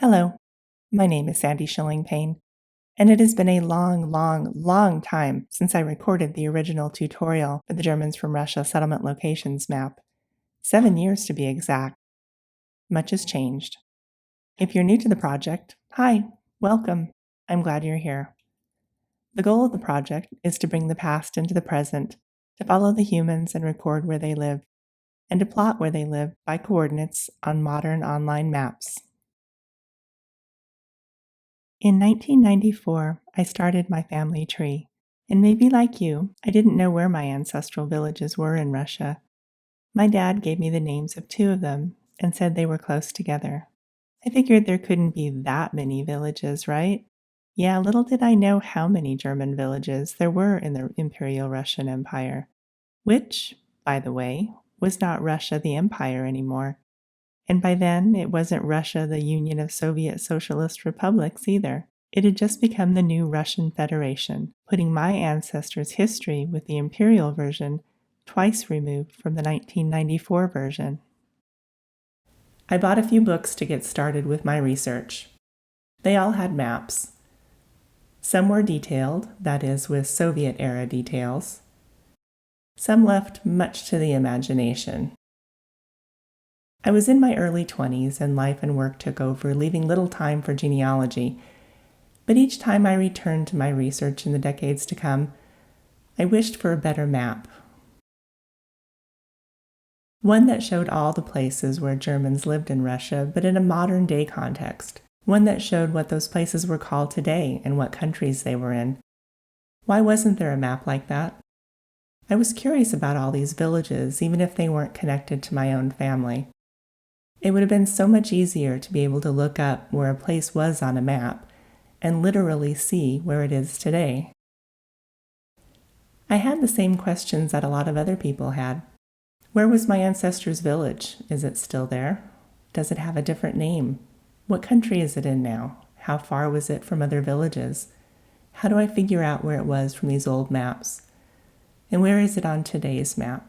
Hello, my name is Sandy Schilling-Payne, and it has been a long time since I recorded the original tutorial for the Germans from Russia settlement locations map. 7 years to be exact. Much has changed. If you're new to the project, hi, welcome. I'm glad you're here. The goal of the project is to bring the past into the present, to follow the humans and record where they live, and to plot where they live by coordinates on modern online maps. In 1994, I started my family tree, and maybe like you, I didn't know where my ancestral villages were in Russia. My dad gave me the names of 2 of them and said they were close together. I figured there couldn't be that many villages, right? Yeah, little did I know how many German villages there were in the Imperial Russian Empire, which, by the way, was not Russia the Empire anymore. And by then, it wasn't Russia, the Union of Soviet Socialist Republics, either. It had just become the new Russian Federation, putting my ancestors' history with the imperial version twice removed from the 1994 version. I bought a few books to get started with my research. They all had maps. Some were detailed, that is, with Soviet-era details. Some left much to the imagination. I was in my early 20s and life and work took over, leaving little time for genealogy. But each time I returned to my research in the decades to come, I wished for a better map. One that showed all the places where Germans lived in Russia, but in a modern-day context. One that showed what those places were called today and what countries they were in. Why wasn't there a map like that? I was curious about all these villages, even if they weren't connected to my own family. It would have been so much easier to be able to look up where a place was on a map and literally see where it is today. I had the same questions that a lot of other people had. Where was my ancestors' village? Is it still there? Does it have a different name? What country is it in now? How far was it from other villages? How do I figure out where it was from these old maps? And where is it on today's map?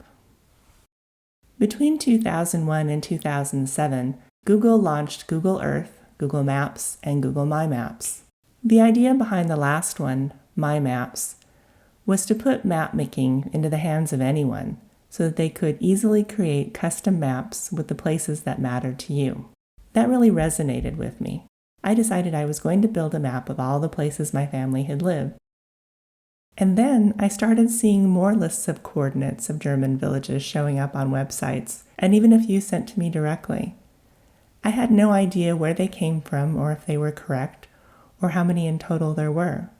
Between 2001 and 2007, Google launched Google Earth, Google Maps, and Google MyMaps. The idea behind the last one, MyMaps, was to put map making into the hands of anyone so that they could easily create custom maps with the places that mattered to you. That really resonated with me. I decided I was going to build a map of all the places my family had lived. And then I started seeing more lists of coordinates of German villages showing up on websites, and even a few sent to me directly. I had no idea where they came from or if they were correct, or how many in total there were.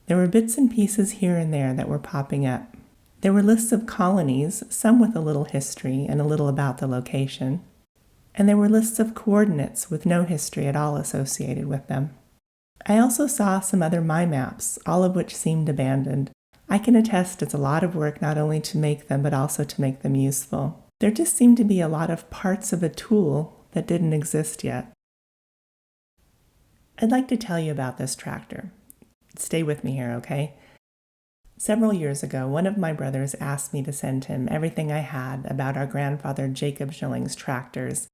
There were bits and pieces here and there that were popping up. There were lists of colonies, some with a little history and a little about the location. And there were lists of coordinates with no history at all associated with them. I also saw some other MyMaps, all of which seemed abandoned. I can attest it's a lot of work not only to make them, but also to make them useful. There just seemed to be a lot of parts of a tool that didn't exist yet. I'd like to tell you about this tractor. Stay with me here, okay? Several years ago, one of my brothers asked me to send him everything I had about our grandfather Jacob Schilling's tractors,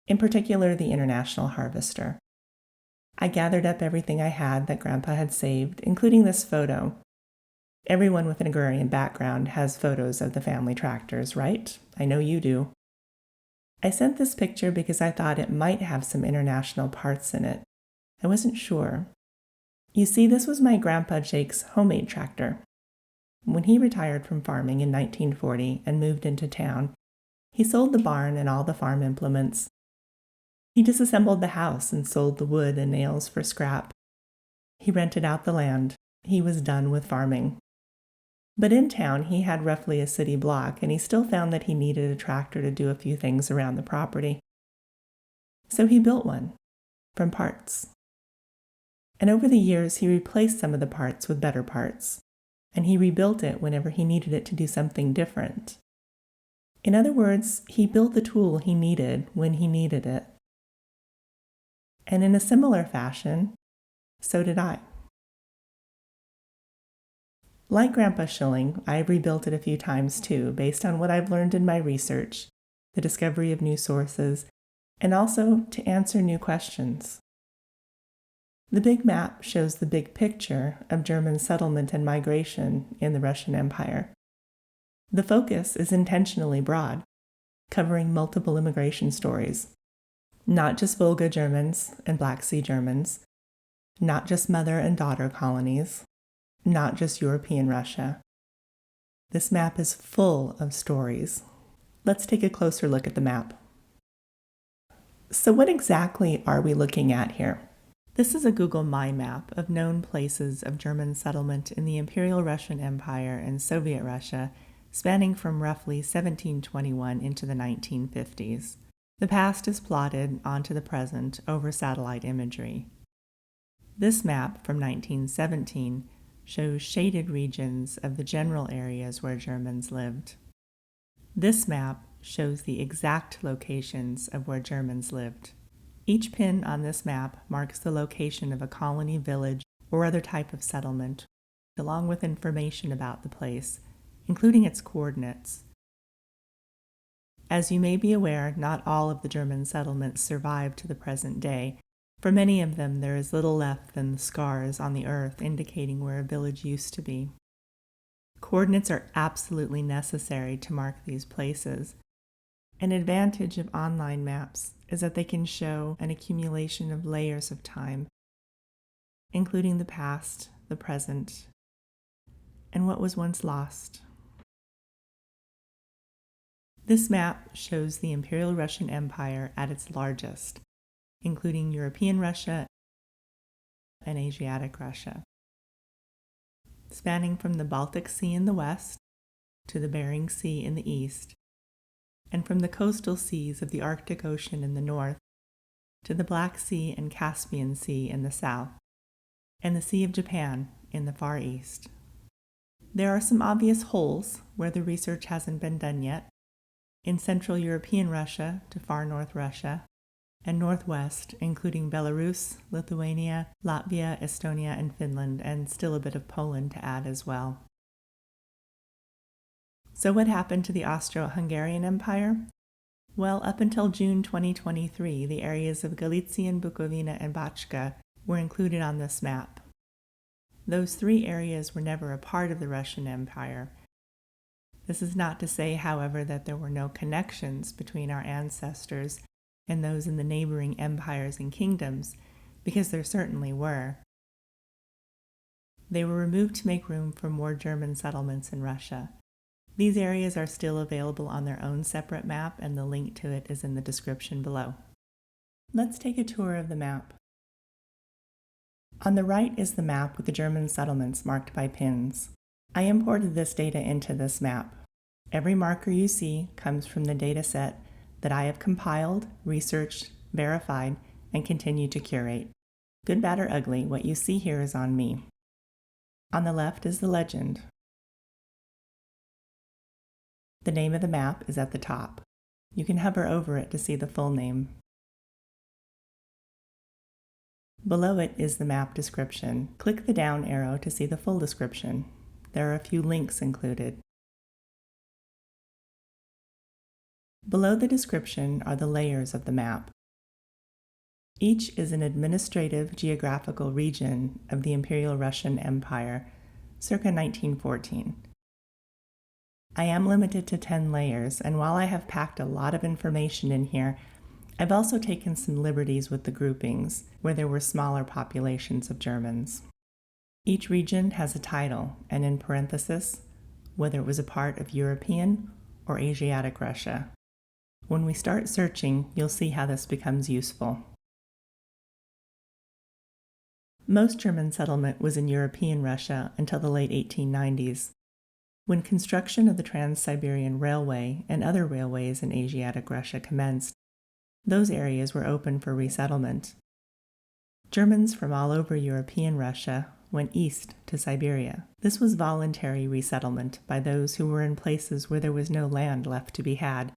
in particular the International Harvester. I gathered up everything I had that Grandpa had saved, including this photo. Everyone with an agrarian background has photos of the family tractors, right? I know you do. I sent this picture because I thought it might have some international parts in it. I wasn't sure. You see, this was my Grandpa Jake's homemade tractor. When he retired from farming in 1940 and moved into town, he sold the barn and all the farm implements. He disassembled the house and sold the wood and nails for scrap. He rented out the land. He was done with farming. But in town, he had roughly a city block, and he still found that he needed a tractor to do a few things around the property. So he built one, from parts. And over the years, he replaced some of the parts with better parts, and he rebuilt it whenever he needed it to do something different. In other words, he built the tool he needed when he needed it. And in a similar fashion, so did I. Like Grandpa Schilling, I've rebuilt it a few times too, based on what I've learned in my research, the discovery of new sources, and also to answer new questions. The big map shows the big picture of German settlement and migration in the Russian Empire. The focus is intentionally broad, covering multiple immigration stories. Not just Volga Germans and Black Sea Germans, not just mother and daughter colonies, not just European Russia. This map is full of stories. Let's take a closer look at the map. So what exactly are we looking at here? This is a Google MyMap of known places of German settlement in the Imperial Russian Empire and Soviet Russia, spanning from roughly 1721 into the 1950s. The past is plotted onto the present over satellite imagery. This map from 1917 shows shaded regions of the general areas where Germans lived. This map shows the exact locations of where Germans lived. Each pin on this map marks the location of a colony, village, or other type of settlement, along with information about the place, including its coordinates. As you may be aware, not all of the German settlements survive to the present day. For many of them, there is little left than the scars on the earth indicating where a village used to be. Coordinates are absolutely necessary to mark these places. An advantage of online maps is that they can show an accumulation of layers of time, including the past, the present, and what was once lost. This map shows the Imperial Russian Empire at its largest, including European Russia and Asiatic Russia, spanning from the Baltic Sea in the west to the Bering Sea in the east, and from the coastal seas of the Arctic Ocean in the north to the Black Sea and Caspian Sea in the south, and the Sea of Japan in the far east. There are some obvious holes where the research hasn't been done yet, in Central European Russia to far north Russia, and northwest, including Belarus, Lithuania, Latvia, Estonia, and Finland, and still a bit of Poland to add as well. So what happened to the Austro-Hungarian Empire? Well, up until June 2023, the areas of Galician, Bukovina, and Bachka were included on this map. Those three areas were never a part of the Russian Empire. This is not to say, however, that there were no connections between our ancestors and those in the neighboring empires and kingdoms, because there certainly were. They were removed to make room for more German settlements in Russia. These areas are still available on their own separate map, and the link to it is in the description below. Let's take a tour of the map. On the right is the map with the German settlements marked by pins. I imported this data into this map. Every marker you see comes from the data set that I have compiled, researched, verified, and continue to curate. Good, bad, or ugly, what you see here is on me. On the left is the legend. The name of the map is at the top. You can hover over it to see the full name. Below it is the map description. Click the down arrow to see the full description. There are a few links included. Below the description are the layers of the map. Each is an administrative geographical region of the Imperial Russian Empire, circa 1914. I am limited to 10 layers, and while I have packed a lot of information in here, I've also taken some liberties with the groupings, where there were smaller populations of Germans. Each region has a title, and in parenthesis, whether it was a part of European or Asiatic Russia. When we start searching, you'll see how this becomes useful. Most German settlement was in European Russia until the late 1890s, when construction of the Trans-Siberian Railway and other railways in Asiatic Russia commenced. Those areas were open for resettlement. Germans from all over European Russia went east to Siberia. This was voluntary resettlement by those who were in places where there was no land left to be had,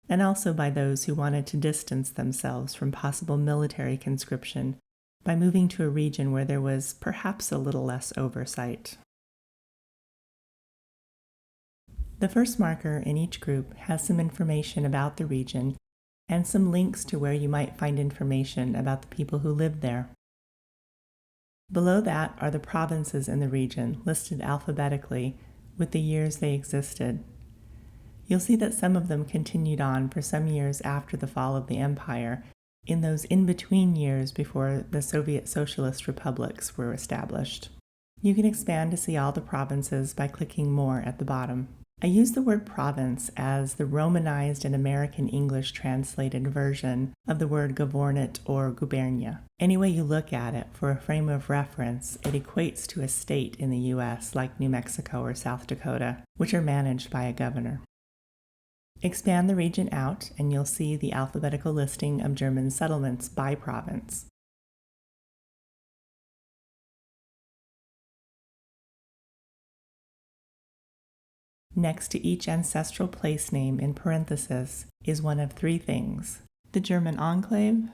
and also by those who wanted to distance themselves from possible military conscription by moving to a region where there was perhaps a little less oversight. The first marker in each group has some information about the region and some links to where you might find information about the people who lived there. Below that are the provinces in the region, listed alphabetically, with the years they existed. You'll see that some of them continued on for some years after the fall of the empire, in those in-between years before the Soviet Socialist republics were established. You can expand to see all the provinces by clicking More at the bottom. I use the word province as the Romanized and American English translated version of the word governorate or gubernia. Any way you look at it, for a frame of reference, it equates to a state in the U.S. like New Mexico or South Dakota, which are managed by a governor. Expand the region out and you'll see the alphabetical listing of German settlements by province. Next to each ancestral place name in parentheses is one of three things: the German enclave,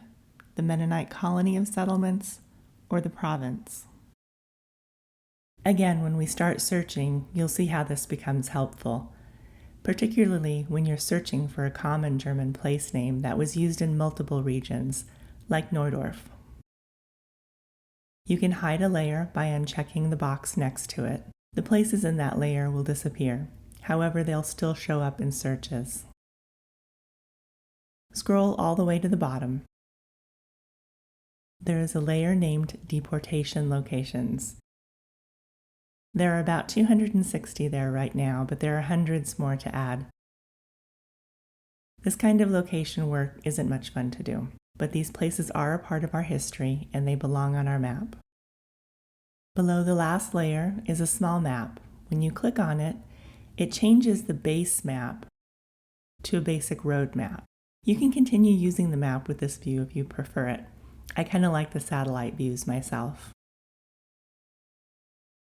the Mennonite colony of settlements, or the province. Again, when we start searching, you'll see how this becomes helpful, particularly when you're searching for a common German place name that was used in multiple regions, like Neudorf. You can hide a layer by unchecking the box next to it. The places in that layer will disappear. However, they'll still show up in searches. Scroll all the way to the bottom. There is a layer named Deportation Locations. There are about 260 there right now, but there are hundreds more to add. This kind of location work isn't much fun to do, but these places are a part of our history and they belong on our map. Below the last layer is a small map. When you click on it, it changes the base map to a basic road map. You can continue using the map with this view if you prefer it. I kind of like the satellite views myself.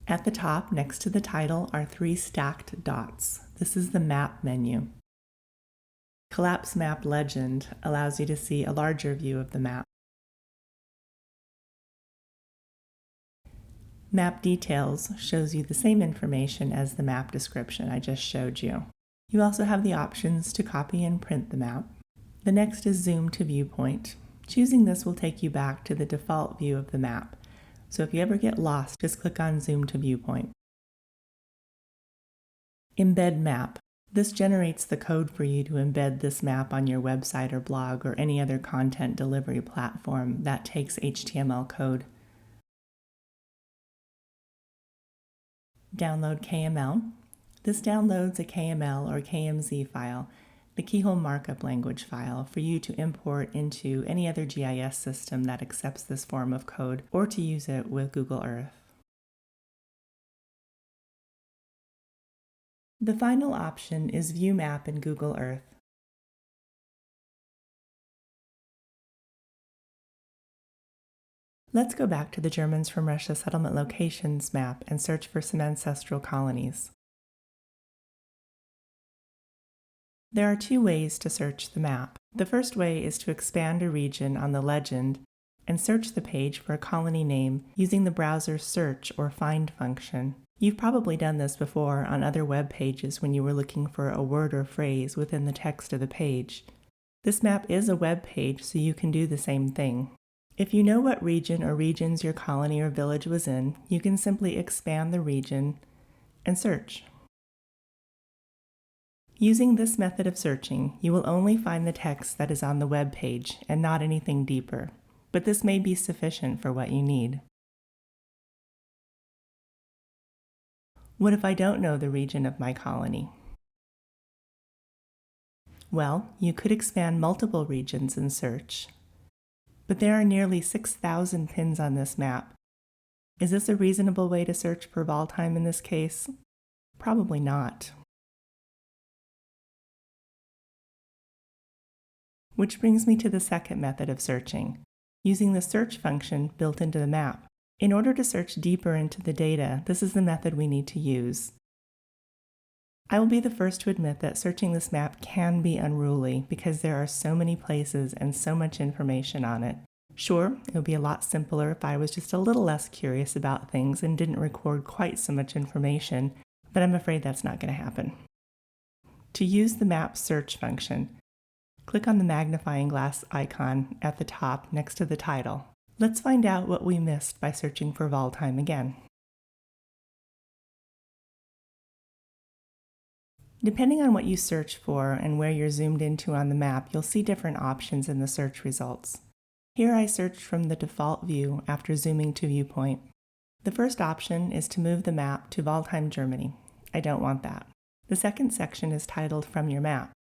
At the top, next to the title, are three stacked dots. This is the Map menu. Collapse Map Legend allows you to see a larger view of the map. Map Details shows you the same information as the map description I just showed you. You also have the options to copy and print the map. The next is Zoom to Viewpoint. Choosing this will take you back to the default view of the map. So if you ever get lost, just click on Zoom to Viewpoint. Embed Map. This generates the code for you to embed this map on your website or blog or any other content delivery platform that takes HTML code. Download KML. This downloads a KML or KMZ file, the keyhole markup language file, for you to import into any other GIS system that accepts this form of code, or to use it with Google Earth. The final option is View Map in Google Earth. Let's go back to the Germans from Russia settlement locations map and search for some ancestral colonies. There are two ways to search the map. The first way is to expand a region on the legend and search the page for a colony name using the browser's search or find function. You've probably done this before on other web pages when you were looking for a word or phrase within the text of the page. This map is a web page, so you can do the same thing. If you know what region or regions your colony or village was in, you can simply expand the region and search. Using this method of searching, you will only find the text that is on the web page and not anything deeper, but this may be sufficient for what you need. What if I don't know the region of my colony? Well, you could expand multiple regions and search. But there are nearly 6,000 pins on this map. Is this a reasonable way to search for vol time in this case? Probably not. Which brings me to the second method of searching, using the search function built into the map. In order to search deeper into the data, this is the method we need to use. I will be the first to admit that searching this map can be unruly because there are so many places and so much information on it. Sure, it would be a lot simpler if I was just a little less curious about things and didn't record quite so much information, but I'm afraid that's not going to happen. To use the map search function, click on the magnifying glass icon at the top next to the title. Let's find out what we missed by searching for Waldheim again. Depending on what you search for and where you're zoomed into on the map, you'll see different options in the search results. Here I searched from the default view after zooming to viewpoint. The first option is to move the map to Waldheim, Germany. I don't want that. The second section is titled From Your Map.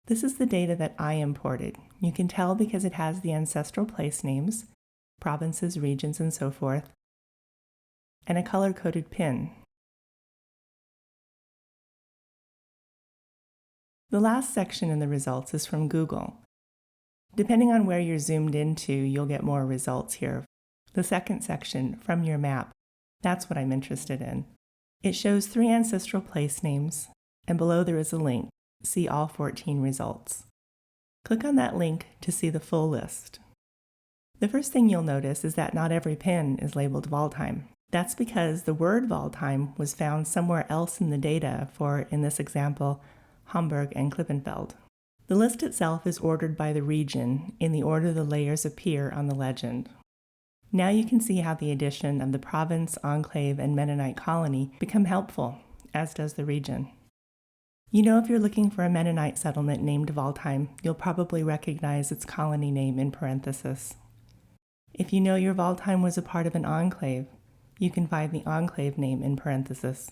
This is the data that I imported. You can tell because it has the ancestral place names, provinces, regions, and so forth, and a color-coded pin. The last section in the results is from Google. Depending on where you're zoomed into, you'll get more results here. The second section, From Your Map, that's what I'm interested in. It shows 3 ancestral place names, and below there is a link. See all 14 results. Click on that link to see the full list. The first thing you'll notice is that not every pin is labeled Waldheim. That's because the word Waldheim was found somewhere else in the data for, in this example, Hamburg and Klippenfeld. The list itself is ordered by the region in the order the layers appear on the legend. Now you can see how the addition of the province, enclave, and Mennonite colony become helpful, as does the region. You know, if you're looking for a Mennonite settlement named Waldheim, you'll probably recognize its colony name in parenthesis. If you know your Waldheim was a part of an enclave, you can find the enclave name in parenthesis.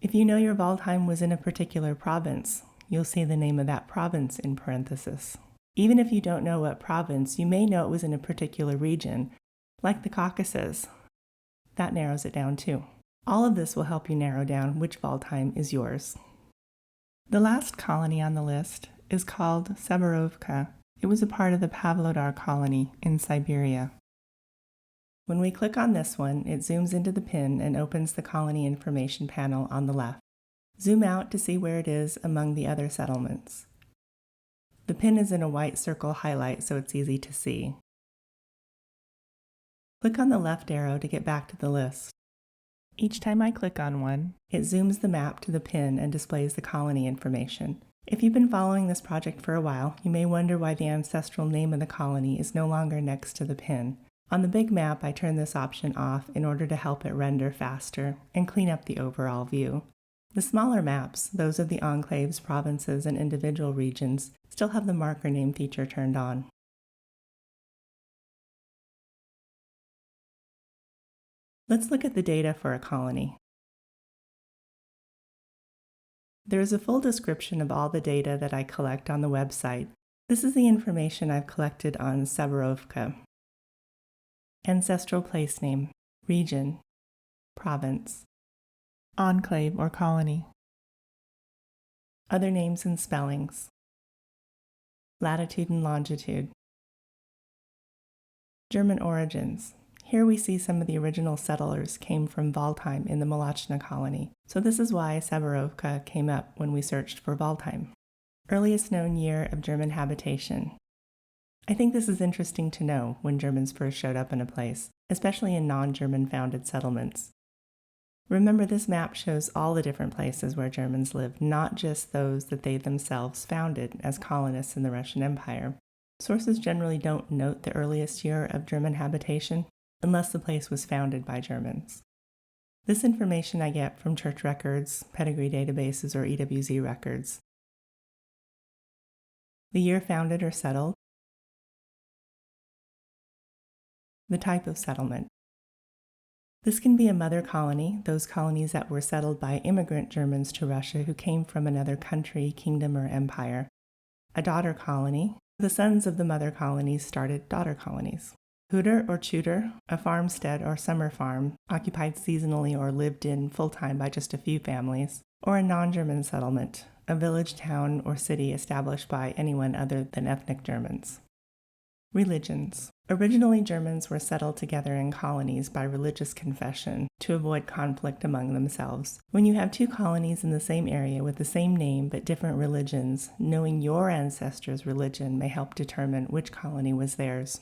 If you know your Waldheim was in a particular province, you'll see the name of that province in parenthesis. Even if you don't know what province, you may know it was in a particular region, like the Caucasus. That narrows it down too. All of this will help you narrow down which Waldheim is yours. The last colony on the list is called Severovka. It was a part of the Pavlodar colony in Siberia. When we click on this one, it zooms into the pin and opens the colony information panel on the left. Zoom out to see where it is among the other settlements. The pin is in a white circle highlight, so it's easy to see. Click on the left arrow to get back to the list. Each time I click on one, it zooms the map to the pin and displays the colony information. If you've been following this project for a while, you may wonder why the ancestral name of the colony is no longer next to the pin. On the big map, I turn this option off in order to help it render faster and clean up the overall view. The smaller maps, those of the enclaves, provinces, and individual regions, still have the marker name feature turned on. Let's look at the data for a colony. There is a full description of all the data that I collect on the website. This is the information I've collected on Severovka. Ancestral place name, region, province, enclave or colony, other names and spellings, latitude and longitude, German origins. Here we see some of the original settlers came from Waldheim in the Malachna colony, so this is why Severovka came up when we searched for Waldheim. Earliest known year of German habitation. I think this is interesting to know when Germans first showed up in a place, especially in non-German founded settlements. Remember, this map shows all the different places where Germans lived, not just those that they themselves founded as colonists in the Russian Empire. Sources generally don't note the earliest year of German habitation, unless the place was founded by Germans. This information I get from church records, pedigree databases, or EWZ records. The year founded or settled. The type of settlement. This can be a mother colony, those colonies that were settled by immigrant Germans to Russia who came from another country, kingdom, or empire. A daughter colony. The sons of the mother colonies started daughter colonies. Huder or Tutor, a farmstead or summer farm, occupied seasonally or lived in full-time by just a few families, or a non-German settlement, a village, town, or city established by anyone other than ethnic Germans. Religions. Originally, Germans were settled together in colonies by religious confession to avoid conflict among themselves. When you have two colonies in the same area with the same name but different religions, knowing your ancestors' religion may help determine which colony was theirs.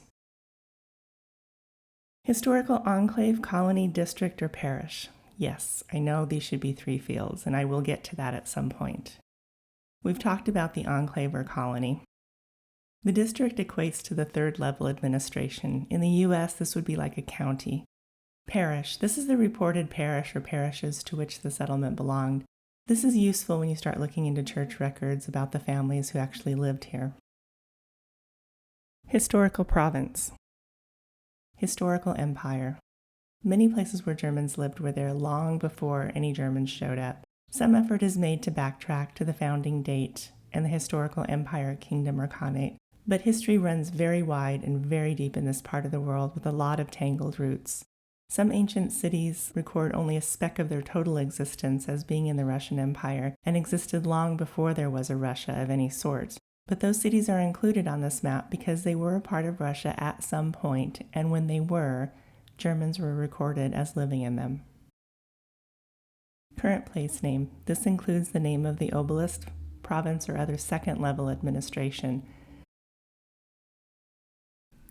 Historical enclave, colony, district, or parish. Yes, I know these should be 3 fields, and I will get to that at some point. We've talked about the enclave or colony. The district equates to the third level administration. In the US, this would be like a county. Parish. This is the reported parish or parishes to which the settlement belonged. This is useful when you start looking into church records about the families who actually lived here. Historical province. Historical empire. Many places where Germans lived were there long before any Germans showed up. Some effort is made to backtrack to the founding date and the historical empire, kingdom, or khanate. But history runs very wide and very deep in this part of the world with a lot of tangled roots. Some ancient cities record only a speck of their total existence as being in the Russian Empire and existed long before there was a Russia of any sort. But those cities are included on this map because they were a part of Russia at some point, and when they were, Germans were recorded as living in them. Current place name. This includes the name of the oblast, province, or other second-level administration.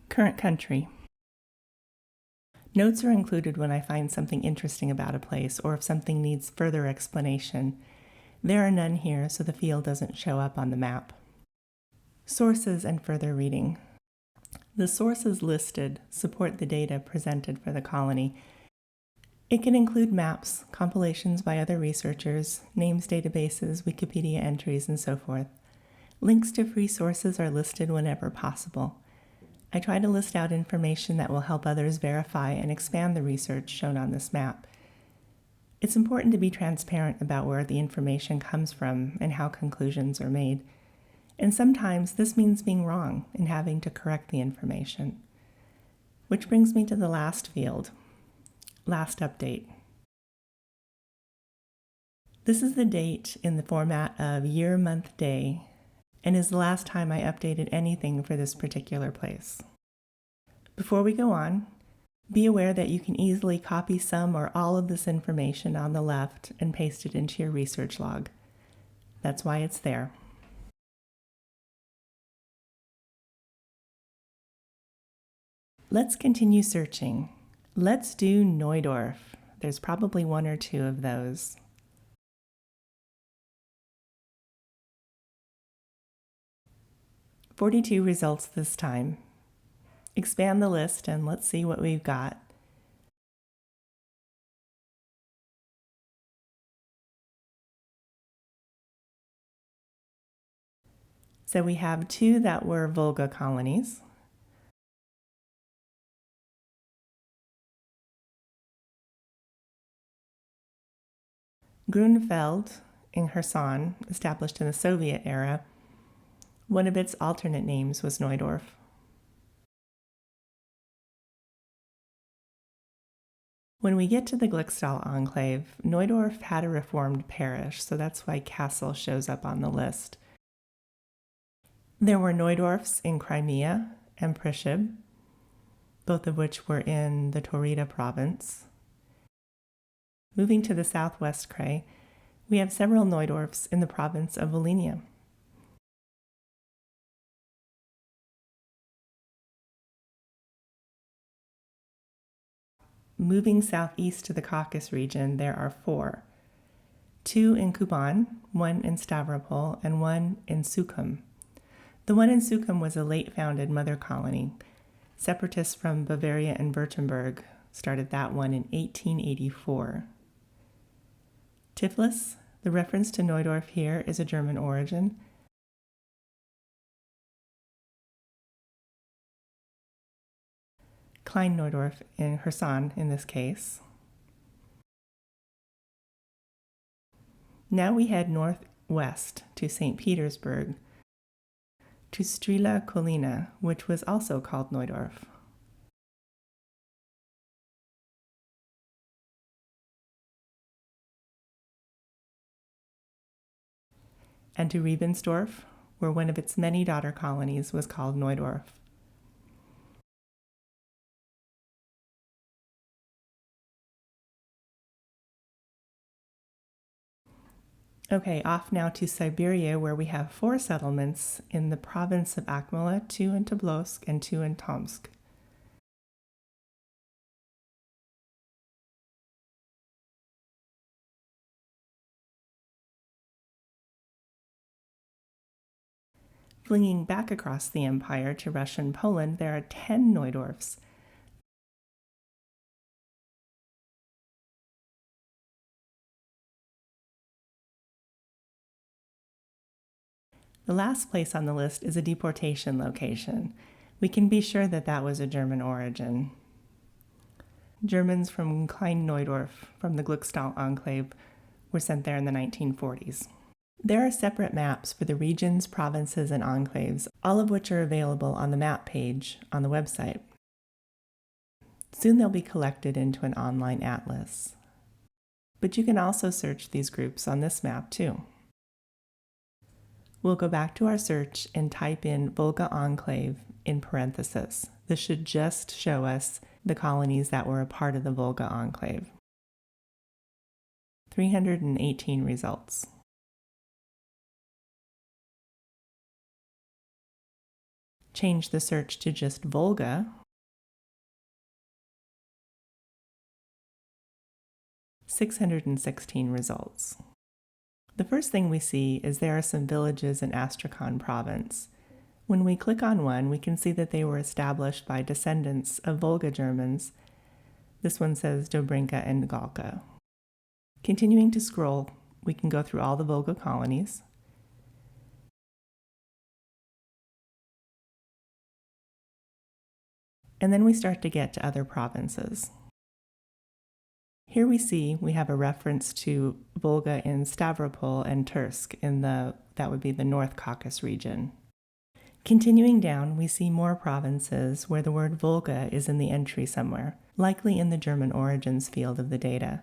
Current country. Notes are included when I find something interesting about a place or if something needs further explanation. There are none here, so the field doesn't show up on the map. Sources and further reading. The sources listed support the data presented for the colony. It can include maps, compilations by other researchers, names databases, Wikipedia entries, and so forth. Links to free sources are listed whenever possible. I try to list out information that will help others verify and expand the research shown on this map. It's important to be transparent about where the information comes from and how conclusions are made. And sometimes this means being wrong and having to correct the information. Which brings me to the last field, last update. This is the date in the format of year, month, day, and is the last time I updated anything for this particular place. Before we go on, be aware that you can easily copy some or all of this information on the left and paste it into your research log. That's why it's there. Let's continue searching. Let's do Neudorf. There's probably one or two of those. "42 results this time. Expand the list and let's see what we've got. So we have 2 that were Volga colonies. Grunfeld in Kherson, established in the Soviet era. One of its alternate names was Neudorf. When we get to the Glickstal enclave, Neudorf had a reformed parish, so that's why Kassel shows up on the list. There were Neudorfs in Crimea and Prishib, both of which were in the Taurida province. Moving to the southwest Krai, we have several Neudorfs in the province of Volhynia. Moving southeast to the Caucasus region, there are 4. 2 in Kuban, 1 in Stavropol, and 1 in Sukhum. The one in Sukhum was a late-founded mother colony. Separatists from Bavaria and Württemberg started that one in 1884. Tiflis, the reference to Neudorf here is a German origin. Klein Neudorf in Kherson in this case. Now we head northwest to St. Petersburg, to Strela Kolina, which was also called Neudorf. And to Rebensdorf, where one of its many daughter colonies was called Neudorf. Okay, off now to Siberia, where we have 4 settlements in the province of Akmala, 2 in Tobolsk and 2 in Tomsk. Flinging back across the empire to Russian Poland, there are 10 Neudorfs. The last place on the list is a deportation location. We can be sure that that was a German origin. Germans from Klein Neudorf, from the Gluckstadt enclave, were sent there in the 1940s. There are separate maps for the regions, provinces, and enclaves, all of which are available on the map page on the website. Soon they'll be collected into an online atlas. But you can also search these groups on this map too. We'll go back to our search and type in Volga Enclave in parentheses. This should just show us the colonies that were a part of the Volga Enclave. 318 results. Change the search to just Volga. 616 results. The first thing we see is there are some villages in Astrakhan province. When we click on one, we can see that they were established by descendants of Volga Germans. This one says Dobrinka and Galka. Continuing to scroll, we can go through all the Volga colonies. And then we start to get to other provinces. Here we have a reference to Volga in Stavropol and Tursk that would be the North Caucasus region. Continuing down, we see more provinces where the word Volga is in the entry somewhere, likely in the German origins field of the data.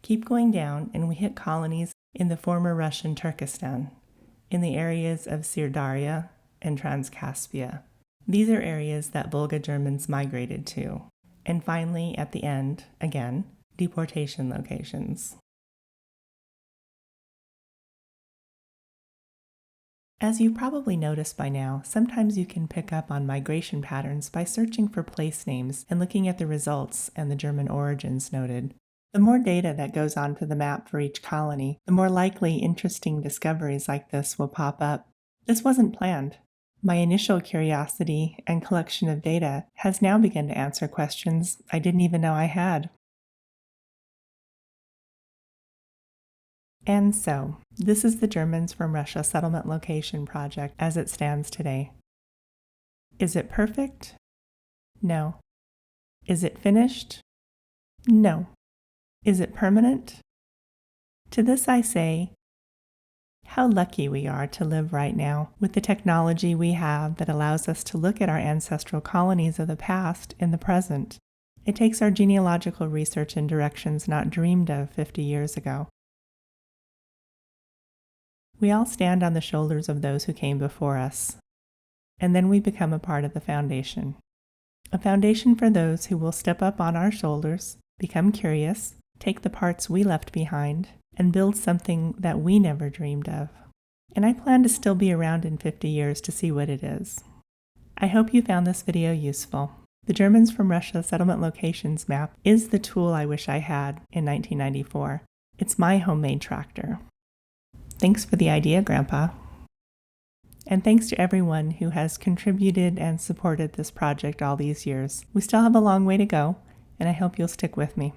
Keep going down and we hit colonies in the former Russian Turkestan, in the areas of Sirdarya and Transcaspia. These are areas that Volga Germans migrated to. And finally, at the end, again, deportation locations. As you've probably noticed by now, sometimes you can pick up on migration patterns by searching for place names and looking at the results and the German origins noted. The more data that goes onto the map for each colony, the more likely interesting discoveries like this will pop up. This wasn't planned. My initial curiosity and collection of data has now begun to answer questions I didn't even know I had. And so, this is the Germans from Russia Settlement Location Project as it stands today. Is it perfect? No. Is it finished? No. Is it permanent? To this I say, how lucky we are to live right now with the technology we have that allows us to look at our ancestral colonies of the past in the present. It takes our genealogical research in directions not dreamed of 50 years ago. We all stand on the shoulders of those who came before us, and then we become a part of the foundation. A foundation for those who will step up on our shoulders, become curious, take the parts we left behind, and build something that we never dreamed of. And I plan to still be around in 50 years to see what it is. I hope you found this video useful. The Germans from Russia Settlement Locations map is the tool I wish I had in 1994. It's my homemade tractor. Thanks for the idea, Grandpa. And thanks to everyone who has contributed and supported this project all these years. We still have a long way to go, and I hope you'll stick with me.